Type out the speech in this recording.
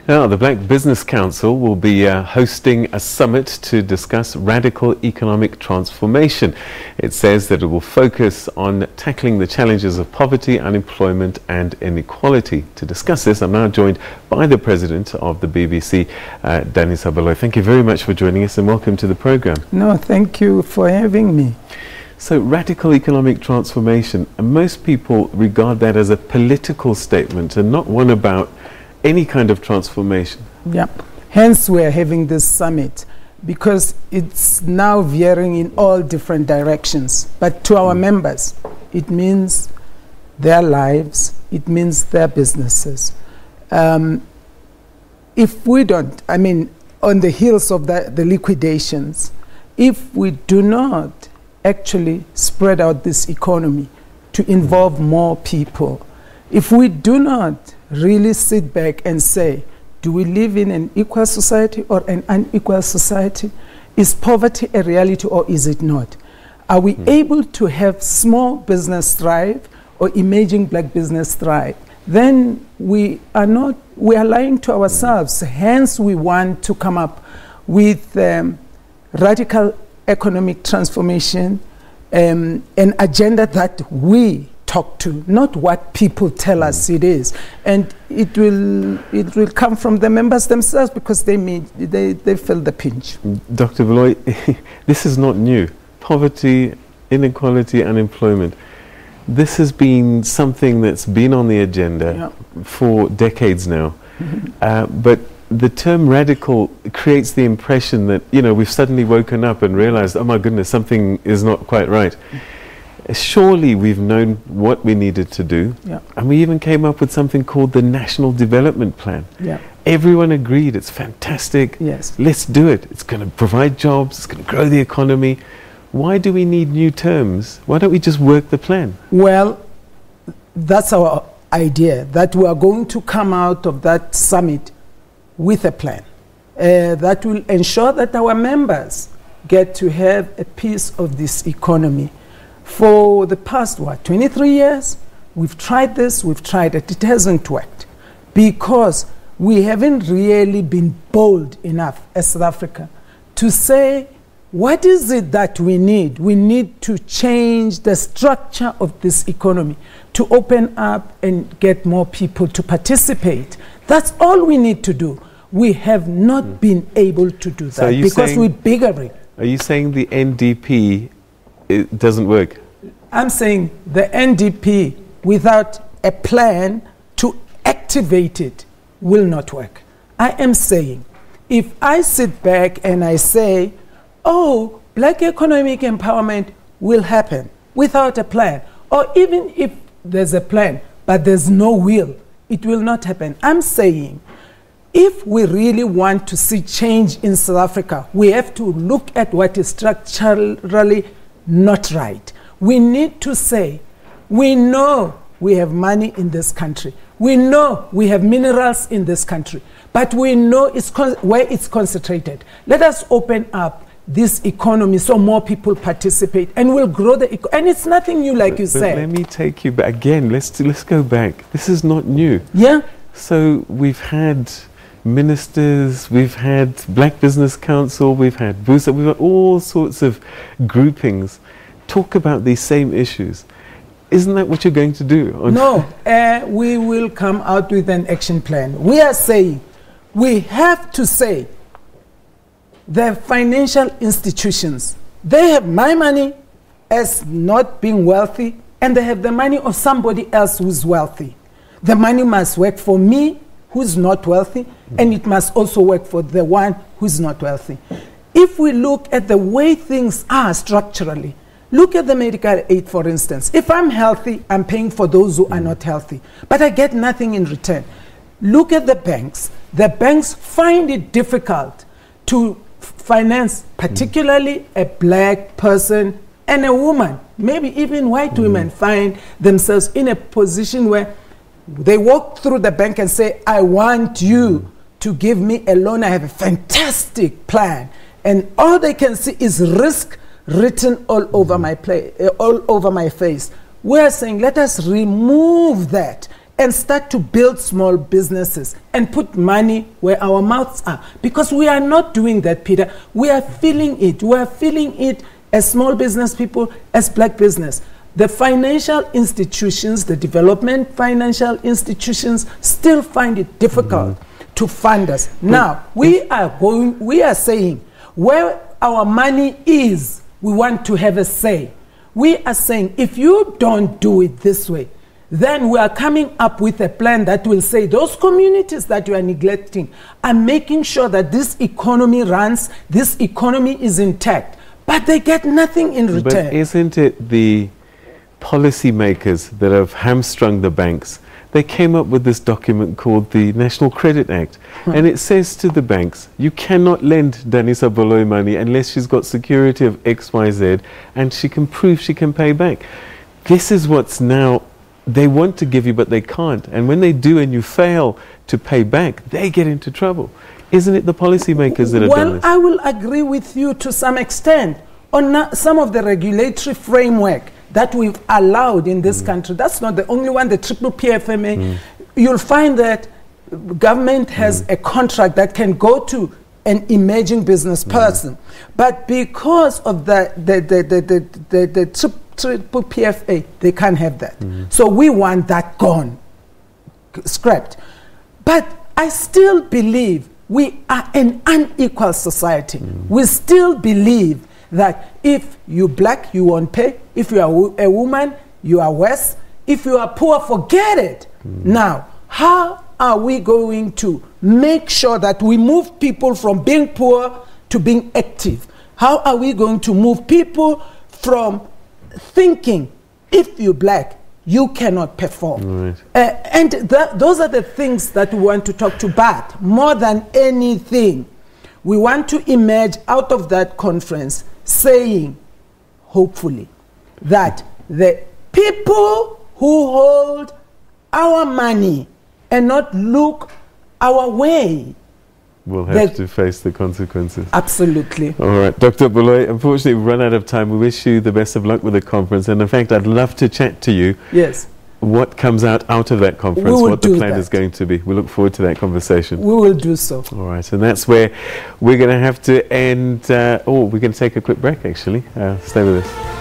Now, the Black Business Council will be hosting a summit to discuss radical economic transformation. It says that it will focus on tackling the challenges of poverty, unemployment and inequality. To discuss this, I'm now joined by the President of the BBC, Danisa Baloyi. Thank you very much for joining us and welcome to the program. No, thank you for having me. So, radical economic transformation, and most people regard that as a political statement and not one about any kind of transformation. Yeah. Hence we're having this summit because it's now veering in all different directions. But to our members, it means their lives, it means their businesses. If we don't, on the heels of the liquidations, if we do not actually spread out this economy to involve more people, if we do not really sit back and say, do we live in an equal society or an unequal society? Is poverty a reality or is it not? Are we able to have small business thrive or emerging black business thrive? Then we are lying to ourselves. Hence we want to come up with radical economic transformation, an agenda that we talk to, not what people tell us it is. And it will come from the members themselves because they feel the pinch. Dr. Baloyi, this is not new. Poverty, inequality, unemployment. This has been something that's been on the agenda for decades now. But the term radical creates the impression that, we've suddenly woken up and realized, oh my goodness, something is not quite right. Surely we've known what we needed to do, and we even came up with something called the National Development Plan. Everyone agreed it's fantastic, let's do it. It's going to provide jobs, it's going to grow the economy. Why do we need new terms? Why don't we just work the plan? Well, that's our idea, that we are going to come out of that summit with a plan that will ensure that our members get to have a piece of this economy. For the past, 23 years, we've tried this, we've tried it. It hasn't worked because we haven't really been bold enough as South Africa to say, what is it that we need? We need to change the structure of this economy to open up and get more people to participate. That's all we need to do. We have not been able to do that because we're bickering. Are you saying the NDP it doesn't work? I'm saying the NDP without a plan to activate it will not work. I am saying if I sit back and I say, oh, black economic empowerment will happen without a plan, or even if there's a plan but there's no will, it will not happen. I'm saying if we really want to see change in South Africa, we have to look at what is structurally not right. We need to say, we know we have money in this country. We know we have minerals in this country, but we know where it's concentrated. Let us open up this economy so more people participate and we'll grow the economy. And it's nothing new, like you said. Let me take you back again. Let's go back. This is not new. Yeah. So we've had ministers, we've had Black Business Council, we've had BUSA, we've had all sorts of groupings talk about these same issues. Isn't that what you're going to do? No, we will come out with an action plan. We are saying we have to say the financial institutions, they have my money as not being wealthy and they have the money of somebody else who's wealthy. The money must work for me who's not wealthy and it must also work for the one who's not wealthy. If we look at the way things are structurally, look at the medical aid, for instance. If I'm healthy, I'm paying for those who are not healthy, but I get nothing in return. Look at the banks. The banks find it difficult to finance, particularly a black person and a woman. Maybe even white women find themselves in a position where they walk through the bank and say, I want you to give me a loan. I have a fantastic plan. And all they can see is risk written all over my face. We are saying, let us remove that and start to build small businesses and put money where our mouths are. Because we are not doing that, Peter. We are feeling it. We are feeling it as small business people, as black business. The financial institutions, the development financial institutions still find it difficult to fund us. Now, we are saying where our money is, we want to have a say. We are saying if you don't do it this way, then we are coming up with a plan that will say those communities that you are neglecting are making sure that this economy runs, this economy is intact, but they get nothing in return. But isn't it the policymakers that have hamstrung the banks? They came up with this document called the National Credit Act, and it says to the banks, you cannot lend Danisa Baloyi money unless she's got security of X, Y, Z, and she can prove she can pay back. This is what's now, they want to give you, but they can't. And when they do and you fail to pay back, they get into trouble. Isn't it the policymakers that have done this? Well, I will agree with you to some extent on some of the regulatory framework that we've allowed in this country. That's not the only one, the triple PFMA. You'll find that government has a contract that can go to an emerging business person. But because of the triple PFA, they can't have that. So we want that gone, scrapped. But I still believe we are an unequal society. We still believe that if you're black, you won't pay. If you are a woman, you are worse. If you are poor, forget it. Now, how are we going to make sure that we move people from being poor to being active? How are we going to move people from thinking, if you're black, you cannot perform? And those are the things that we want to talk to. But more than anything, we want to emerge out of that conference saying, hopefully, that the people who hold our money and not look our way will have to face the consequences. Absolutely. All right, Dr. Baloyi, unfortunately we've run out of time. We wish you the best of luck with the conference, and in fact I'd love to chat to you. Yes. What comes out of that conference, what the plan is going to be. We look forward to that conversation. We will do so. All right, and that's where we're going to have to end. We're going to take a quick break, actually. Stay with us.